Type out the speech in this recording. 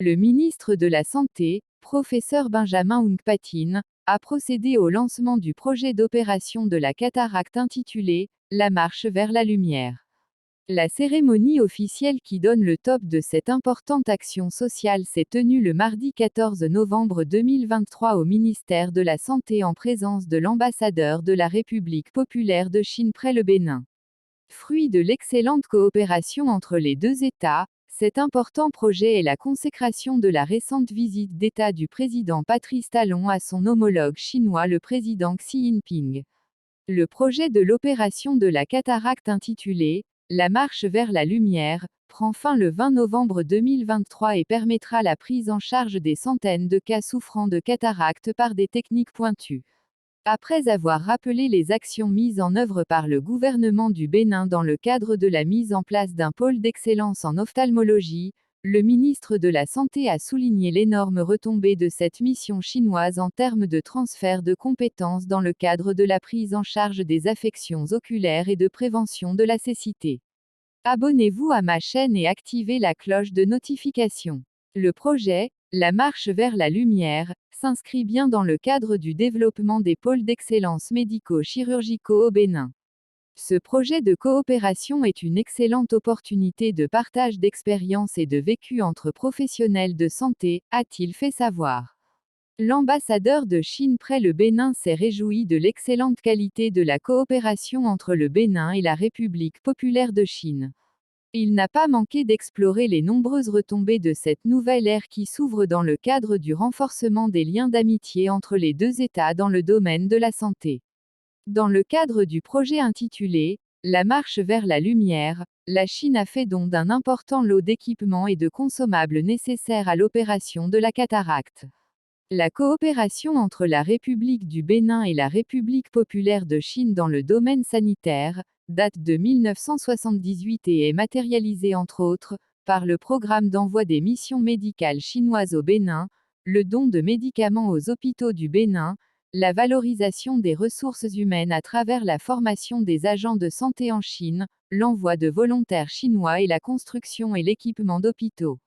Le ministre de la Santé, professeur Benjamin Hunkpatin, a procédé au lancement du projet d'opération de la cataracte intitulé « La marche vers la lumière ». La cérémonie officielle qui donne le top de cette importante action sociale s'est tenue le mardi 14 novembre 2023 au ministère de la Santé en présence de l'ambassadeur de la République populaire de Chine près le Bénin. Fruit de l'excellente coopération entre les deux États, cet important projet est la consécration de la récente visite d'État du président Patrice Talon à son homologue chinois le président Xi Jinping. Le projet de l'opération de la cataracte intitulé « La marche vers la lumière » prend fin le 20 novembre 2023 et permettra la prise en charge des centaines de cas souffrant de cataracte par des techniques pointues. Après avoir rappelé les actions mises en œuvre par le gouvernement du Bénin dans le cadre de la mise en place d'un pôle d'excellence en ophtalmologie, le ministre de la Santé a souligné l'énorme retombée de cette mission chinoise en termes de transfert de compétences dans le cadre de la prise en charge des affections oculaires et de prévention de la cécité. Abonnez-vous à ma chaîne et activez la cloche de notification. Le projet, La marche vers la lumière, s'inscrit bien dans le cadre du développement des pôles d'excellence médico-chirurgicaux au Bénin. Ce projet de coopération est une excellente opportunité de partage d'expériences et de vécu entre professionnels de santé, a-t-il fait savoir. L'ambassadeur de Chine près le Bénin s'est réjoui de l'excellente qualité de la coopération entre le Bénin et la République populaire de Chine. Il n'a pas manqué d'explorer les nombreuses retombées de cette nouvelle ère qui s'ouvre dans le cadre du renforcement des liens d'amitié entre les deux États dans le domaine de la santé. Dans le cadre du projet intitulé « La marche vers la lumière », la Chine a fait don d'un important lot d'équipements et de consommables nécessaires à l'opération de la cataracte. La coopération entre la République du Bénin et la République populaire de Chine dans le domaine sanitaire date de 1978 et est matérialisée entre autres par le programme d'envoi des missions médicales chinoises au Bénin, le don de médicaments aux hôpitaux du Bénin, la valorisation des ressources humaines à travers la formation des agents de santé en Chine, l'envoi de volontaires chinois et la construction et l'équipement d'hôpitaux.